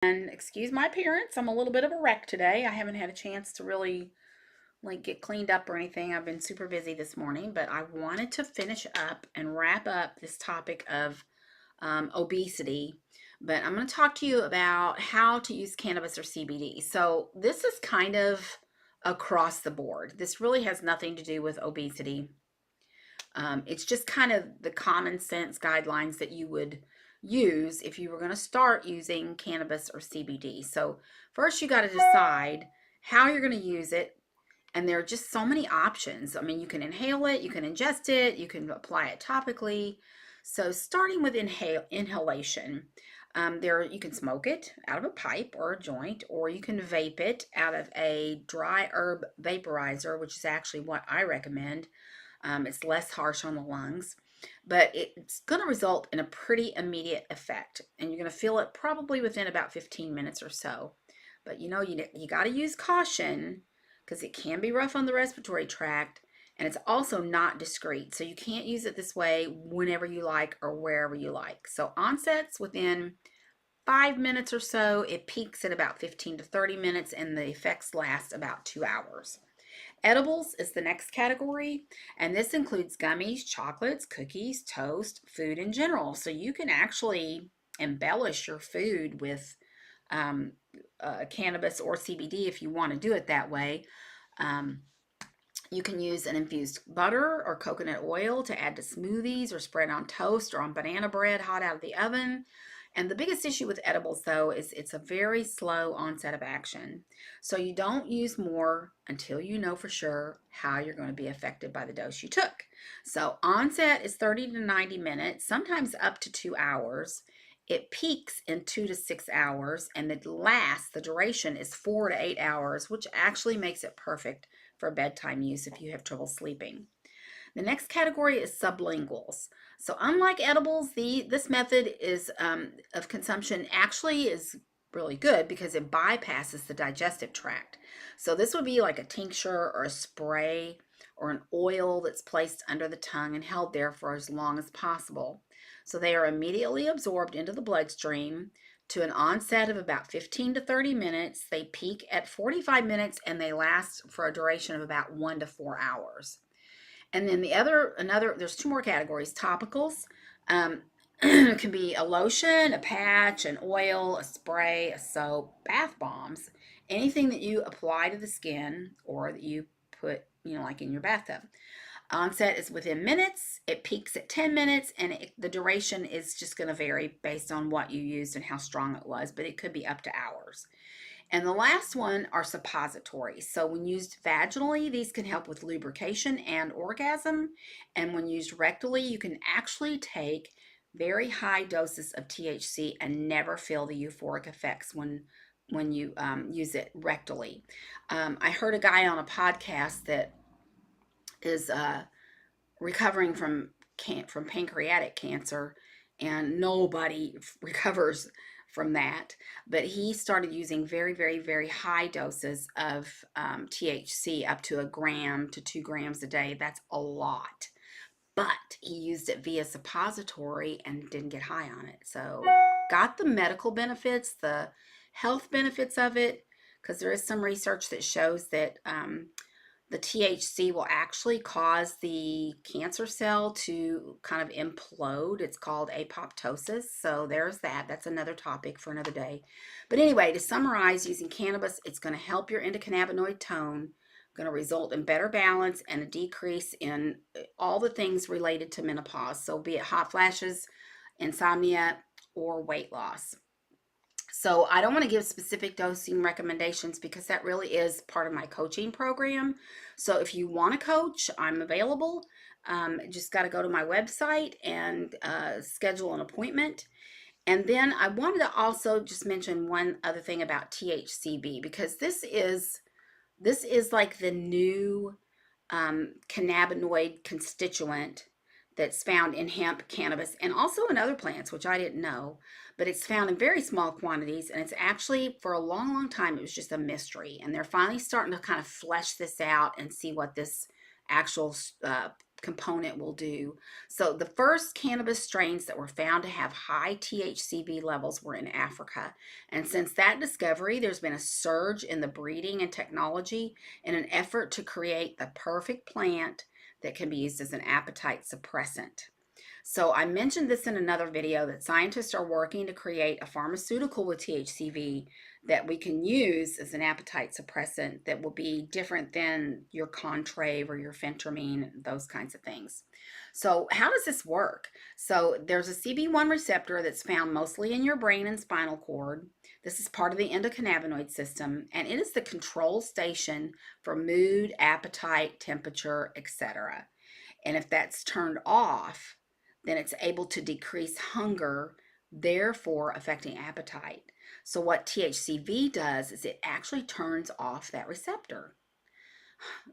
And excuse my appearance, I'm a little bit of a wreck today. I haven't had a chance to really get cleaned up or anything. I've been super busy this morning, but I wanted to finish up and wrap up this topic of obesity. But I'm going to talk to you about how to use cannabis or CBD. So this is kind of across the board. This really has nothing to do with obesity. It's just kind of the common sense guidelines that you would use if you were going to start using cannabis or CBD. So, first, you got to decide how you're going to use it. And there are just so many options. I mean, you can inhale it, you can ingest it, you can apply it topically. So, starting with inhalation, you can smoke it out of a pipe or a joint, or you can vape it out of a dry herb vaporizer, which is actually what I recommend. It's less harsh on the lungs, but it's going to result in a pretty immediate effect, and you're going to feel it probably within about 15 minutes or so. But you got to use caution because it can be rough on the respiratory tract, and it's also not discreet. So you can't use it this way whenever you like or wherever you like. So onsets within 5 minutes or so, it peaks at about 15 to 30 minutes, and the effects last about 2 hours. Edibles is the next category, and this includes gummies, chocolates, cookies, toast, food in general. So you can actually embellish your food with um, cannabis or CBD if you want to do it that way. Um, you can use an infused butter or coconut oil to add to smoothies or spread on toast or on banana bread hot out of the oven. And the biggest issue with edibles, though, is it's a very slow onset of action. So you don't use more until you know for sure how you're going to be affected by the dose you took. So onset is 30 to 90 minutes, sometimes up to 2 hours. It peaks in 2 to 6 hours, and the duration is 4 to 8 hours, which actually makes it perfect for bedtime use if you have trouble sleeping. The next category is sublinguals. So unlike edibles, this method of consumption actually is really good because it bypasses the digestive tract. So this would be like a tincture or a spray or an oil that's placed under the tongue and held there for as long as possible. So they are immediately absorbed into the bloodstream to an onset of about 15 to 30 minutes. They peak at 45 minutes and they last for a duration of about 1 to 4 hours. And then there's two more categories. Topicals can be a lotion, a patch, an oil, a spray, a soap, bath bombs, anything that you apply to the skin or that you put, like in your bathtub. Onset is within minutes. It peaks at 10 minutes, and the duration is just going to vary based on what you used and how strong it was, but it could be up to hours. And the last one are suppositories. So when used vaginally, these can help with lubrication and orgasm. And when used rectally, you can actually take very high doses of THC and never feel the euphoric effects when you use it rectally. I heard a guy on a podcast that is recovering from pancreatic cancer, and nobody recovers from that. But he started using very, very, very high doses of THC, up to 1 gram to 2 grams a day. That's a lot. But he used it via suppository and didn't get high on it. So, got the medical benefits, the health benefits of it, because there is some research that shows that the THC will actually cause the cancer cell to kind of implode. It's called apoptosis. So there's that. That's another topic for another day. But anyway, to summarize, using cannabis, it's going to help your endocannabinoid tone, going to result in better balance and a decrease in all the things related to menopause. So be it hot flashes, insomnia, or weight loss. So I don't want to give specific dosing recommendations because that really is part of my coaching program. So if you want to coach, I'm available. Just got to go to my website and schedule an appointment. And then I wanted to also just mention one other thing about THCV, because this is like the new cannabinoid constituent that's found in hemp, cannabis, and also in other plants, which I didn't know. But it's found in very small quantities, and it's actually, for a long, long time, it was just a mystery. And they're finally starting to kind of flesh this out and see what this actual component will do. So the first cannabis strains that were found to have high THCV levels were in Africa. And since that discovery, there's been a surge in the breeding and technology in an effort to create the perfect plant that can be used as an appetite suppressant. So I mentioned this in another video that scientists are working to create a pharmaceutical with THCV that we can use as an appetite suppressant that will be different than your Contrave or your phentermine, those kinds of things. So how does this work? So there's a CB1 receptor that's found mostly in your brain and spinal cord. This is part of the endocannabinoid system, and it is the control station for mood, appetite, temperature, etc. And if that's turned off, then it's able to decrease hunger, therefore affecting appetite. So what THCV does is it actually turns off that receptor.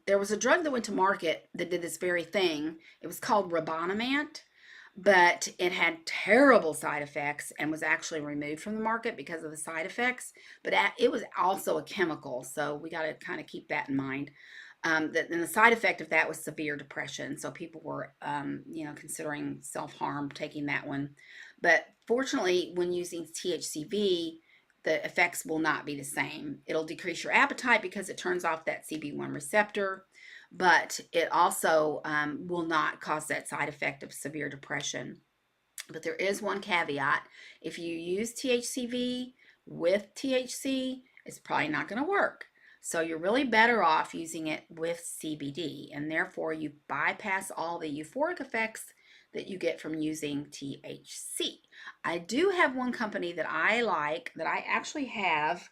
There was a drug that went to market that did this very thing. It was called Ribonomant, but it had terrible side effects and was actually removed from the market because of the side effects. But it was also a chemical, so we got to kind of keep that in mind. And the side effect of that was severe depression. So people were, considering self-harm, taking that one. But fortunately, when using THCV, the effects will not be the same. It'll decrease your appetite because it turns off that CB1 receptor, but it also will not cause that side effect of severe depression. But there is one caveat. If you use THCV with THC, it's probably not going to work. So you're really better off using it with CBD, and therefore you bypass all the euphoric effects that you get from using THC. I do have one company that I like that I actually have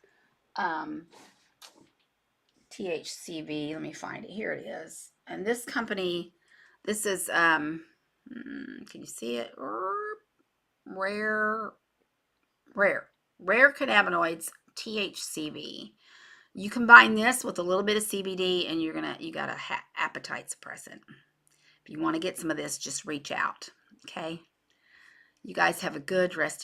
THCV. Let me find it. Here it is. And this company, this is, can you see it? Rare cannabinoids, THCV. You combine this with a little bit of CBD and you got a appetite suppressant. If you want to get some of this, just reach out. Okay. You guys have a good rest of your